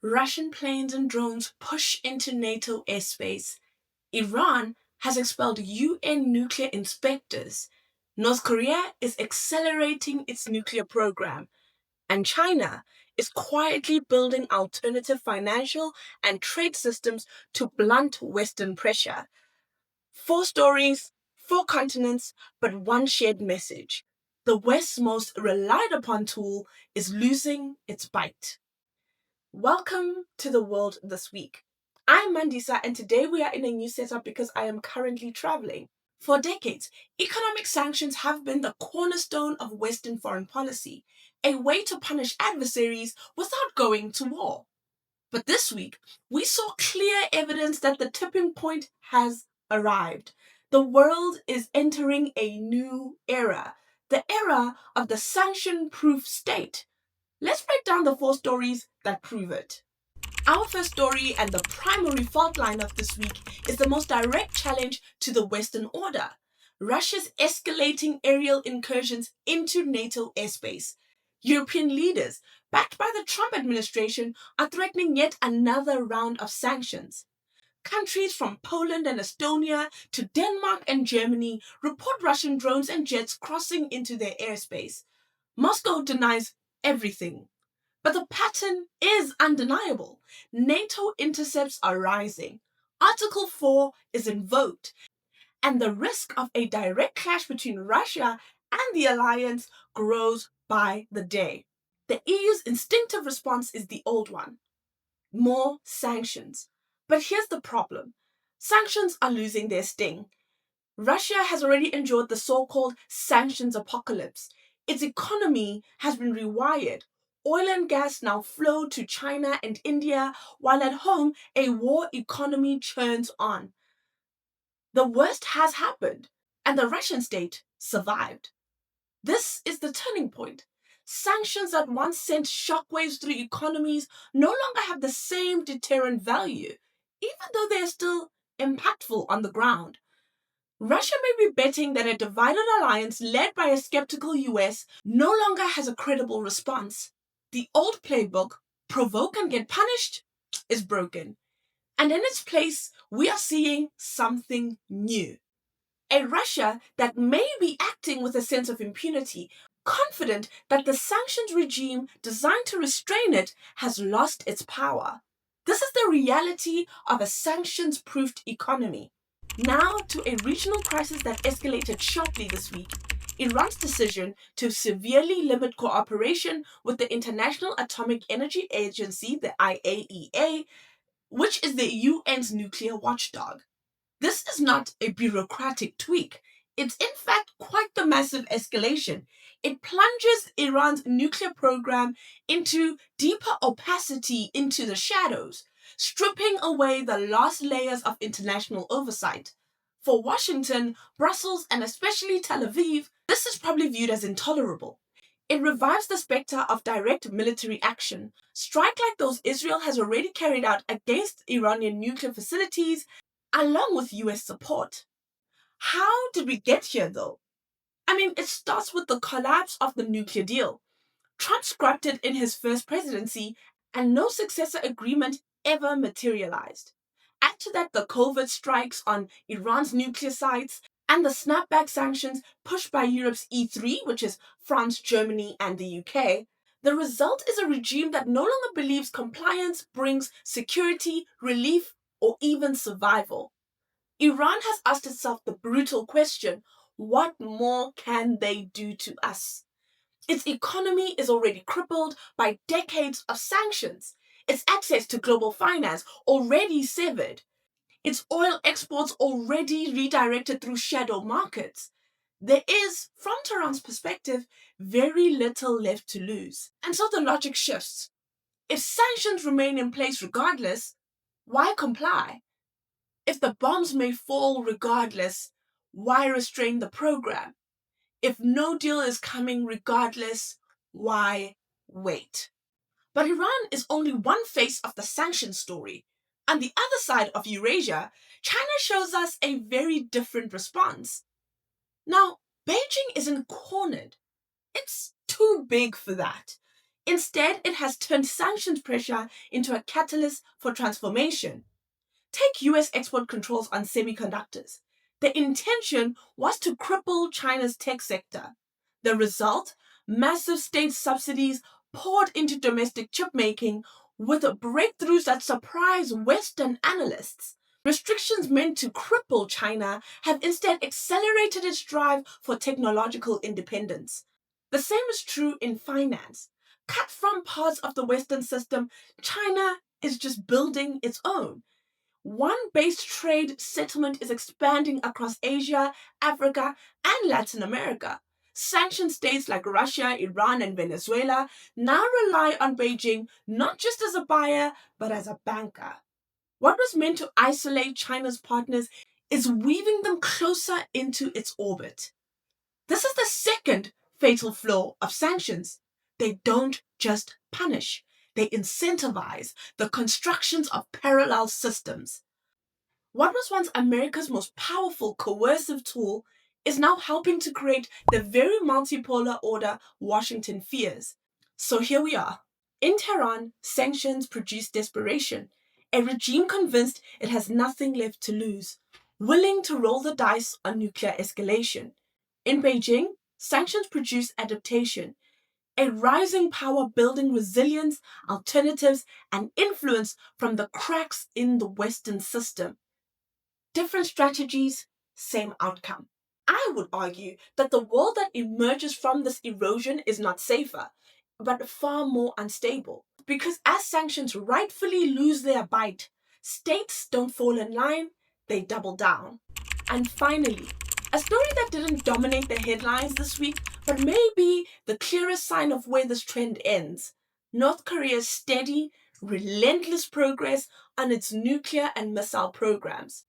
Russian planes and drones push into NATO airspace. Iran has expelled UN nuclear inspectors. North Korea is accelerating its nuclear program. And China is quietly building alternative financial and trade systems to blunt Western pressure. Four stories, four continents, but one shared message. The West's most relied upon tool is losing its bite. Welcome to the world this week. I'm Mandisa, and today we are in a new setup because I am currently traveling. For decades, economic sanctions have been the cornerstone of Western foreign policy, a way to punish adversaries without going to war. But this week, we saw clear evidence that the tipping point has arrived. The world is entering a new era, the era of the sanction-proof state. Let's break down the four stories that prove it. Our first story and the primary fault line of this week is the most direct challenge to the Western order: Russia's escalating aerial incursions into NATO airspace. European leaders, backed by the Trump administration, are threatening yet another round of sanctions. Countries from Poland and Estonia to Denmark and Germany report Russian drones and jets crossing into their airspace. Moscow denies everything. But the pattern is undeniable. NATO intercepts are rising. Article 4 is invoked, and the risk of a direct clash between Russia and the alliance grows by the day. The EU's instinctive response is the old one: more sanctions. But here's the problem: sanctions are losing their sting. Russia has already endured the so-called sanctions apocalypse. Its economy has been rewired. Oil and gas now flow to China and India, while at home a war economy churns on. The worst has happened, and the Russian state survived. This is the turning point. Sanctions that once sent shockwaves through economies no longer have the same deterrent value, even though they are still impactful on the ground. Russia may be betting that a divided alliance led by a skeptical US no longer has a credible response. The old playbook, provoke and get punished, is broken. And in its place, we are seeing something new. A Russia that may be acting with a sense of impunity, confident that the sanctions regime designed to restrain it has lost its power. This is the reality of a sanctions-proofed economy. Now to a regional crisis that escalated sharply this week: Iran's decision to severely limit cooperation with the International Atomic Energy Agency, the IAEA, which is the UN's nuclear watchdog. This is not a bureaucratic tweak. It's in fact quite the massive escalation. It plunges Iran's nuclear program into deeper opacity, into the shadows, stripping away the last layers of international oversight. For Washington, Brussels, and especially Tel Aviv, this is probably viewed as intolerable. It revives the specter of direct military action, strike like those Israel has already carried out against Iranian nuclear facilities, along with US support. How did we get here, though? It starts with the collapse of the nuclear deal. Trump scrapped it in his first presidency, and no successor agreement ever materialized. Add to that the covert strikes on Iran's nuclear sites and the snapback sanctions pushed by Europe's E3, which is France, Germany, and the UK. The result is a regime that no longer believes compliance brings security, relief, or even survival. Iran has asked itself the brutal question: what more can they do to us? Its economy is already crippled by decades of sanctions. Its access to global finance already severed. Its oil exports already redirected through shadow markets. There is, from Tehran's perspective, very little left to lose. And so the logic shifts. If sanctions remain in place regardless, why comply? If the bombs may fall regardless, why restrain the program? If no deal is coming regardless, why wait? But Iran is only one face of the sanctions story. On the other side of Eurasia, China shows us a very different response. Now, Beijing isn't cornered. It's too big for that. Instead, it has turned sanctions pressure into a catalyst for transformation. Take US export controls on semiconductors. The intention was to cripple China's tech sector. The result? Massive state subsidies poured into domestic chip making with breakthroughs that surprise Western analysts. Restrictions meant to cripple China have instead accelerated its drive for technological independence. The same is true in finance. Cut from parts of the Western system, China is just building its own. One based trade settlement is expanding across Asia, Africa, and Latin America. Sanctioned states like Russia, Iran, and Venezuela now rely on Beijing not just as a buyer, but as a banker. What was meant to isolate China's partners is weaving them closer into its orbit. This is the second fatal flaw of sanctions. They don't just punish, they incentivize the constructions of parallel systems. What was once America's most powerful coercive tool is now helping to create the very multipolar order Washington fears. So here we are. In Tehran, sanctions produce desperation, a regime convinced it has nothing left to lose, willing to roll the dice on nuclear escalation. In Beijing, sanctions produce adaptation, a rising power building resilience, alternatives, and influence from the cracks in the Western system. Different strategies, same outcome. I would argue that the world that emerges from this erosion is not safer, but far more unstable. Because as sanctions rightfully lose their bite, states don't fall in line, they double down. And finally, a story that didn't dominate the headlines this week, but may be the clearest sign of where this trend ends. North Korea's steady, relentless progress on its nuclear and missile programs.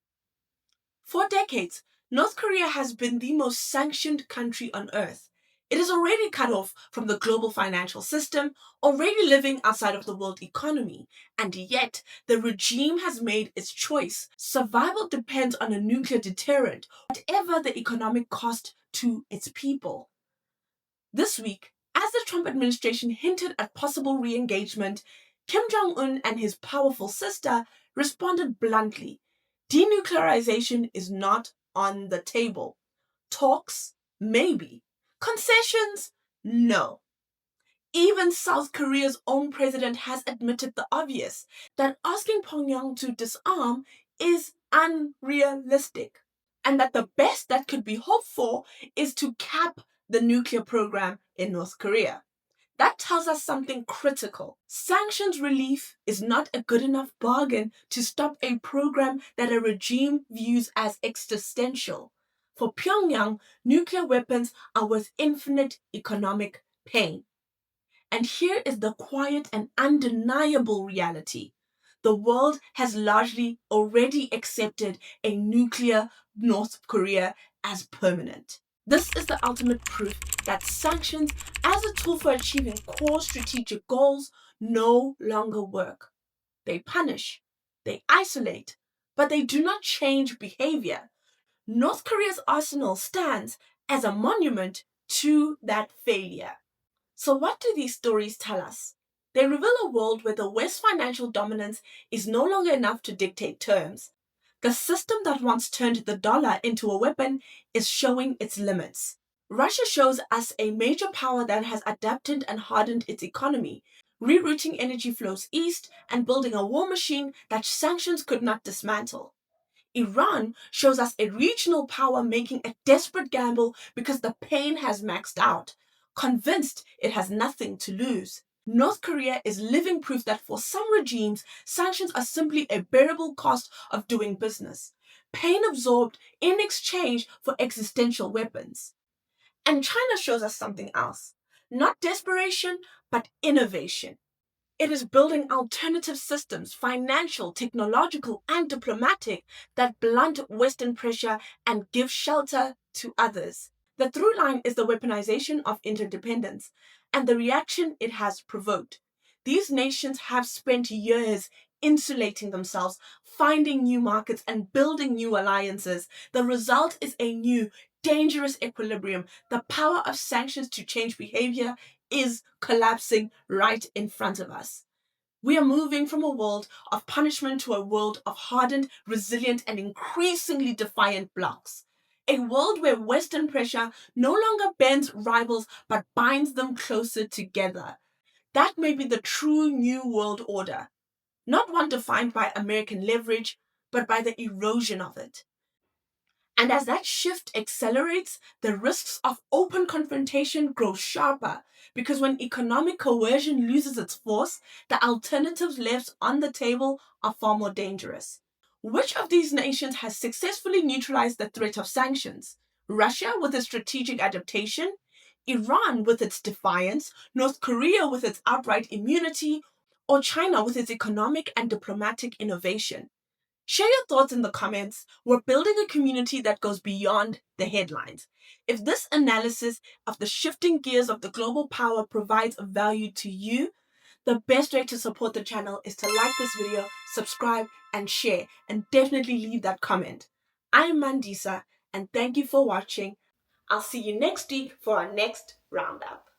For decades, North Korea has been the most sanctioned country on earth. It is already cut off from the global financial system, already living outside of the world economy, and yet the regime has made its choice. Survival depends on a nuclear deterrent, whatever the economic cost to its people. This week, as the Trump administration hinted at possible re engagement, Kim Jong un and his powerful sister responded bluntly. Denuclearization is not on the table. Talks? Maybe. Concessions? No. Even South Korea's own president has admitted the obvious, that asking Pyongyang to disarm is unrealistic, and that the best that could be hoped for is to cap the nuclear program in North Korea. That tells us something critical. Sanctions relief is not a good enough bargain to stop a program that a regime views as existential. For Pyongyang, nuclear weapons are worth infinite economic pain. And here is the quiet and undeniable reality. The world has largely already accepted a nuclear North Korea as permanent. This is the ultimate proof that sanctions as a tool for achieving core strategic goals no longer work. They punish, they isolate, but they do not change behavior. North Korea's arsenal stands as a monument to that failure. So, what do these stories tell us? They reveal a world where the West's financial dominance is no longer enough to dictate terms. The system that once turned the dollar into a weapon is showing its limits. Russia shows us a major power that has adapted and hardened its economy, rerouting energy flows east and building a war machine that sanctions could not dismantle. Iran shows us a regional power making a desperate gamble because the pain has maxed out, convinced it has nothing to lose. North Korea is living proof that for some regimes, sanctions are simply a bearable cost of doing business, pain absorbed in exchange for existential weapons. And China shows us something else. Not desperation, but innovation. It is building alternative systems, financial, technological, and diplomatic, that blunt Western pressure and give shelter to others. The through line is the weaponization of interdependence and the reaction it has provoked. These nations have spent years insulating themselves, finding new markets, and building new alliances. The result is a new, dangerous equilibrium. The power of sanctions to change behavior is collapsing right in front of us. We are moving from a world of punishment to a world of hardened, resilient, and increasingly defiant blocs. A world where Western pressure no longer bends rivals but binds them closer together. That may be the true new world order, not one defined by American leverage, but by the erosion of it. And as that shift accelerates, the risks of open confrontation grow sharper because when economic coercion loses its force, the alternatives left on the table are far more dangerous. Which of these nations has successfully neutralized the threat of sanctions? Russia with its strategic adaptation, Iran with its defiance, North Korea with its outright immunity, or China with its economic and diplomatic innovation? Share your thoughts in the comments. We're building a community that goes beyond the headlines. If this analysis of the shifting gears of the global power provides value to you, the best way to support the channel is to like this video, subscribe, and share, and definitely leave that comment. I am Mandisa, and thank you for watching. I'll see you next week for our next roundup.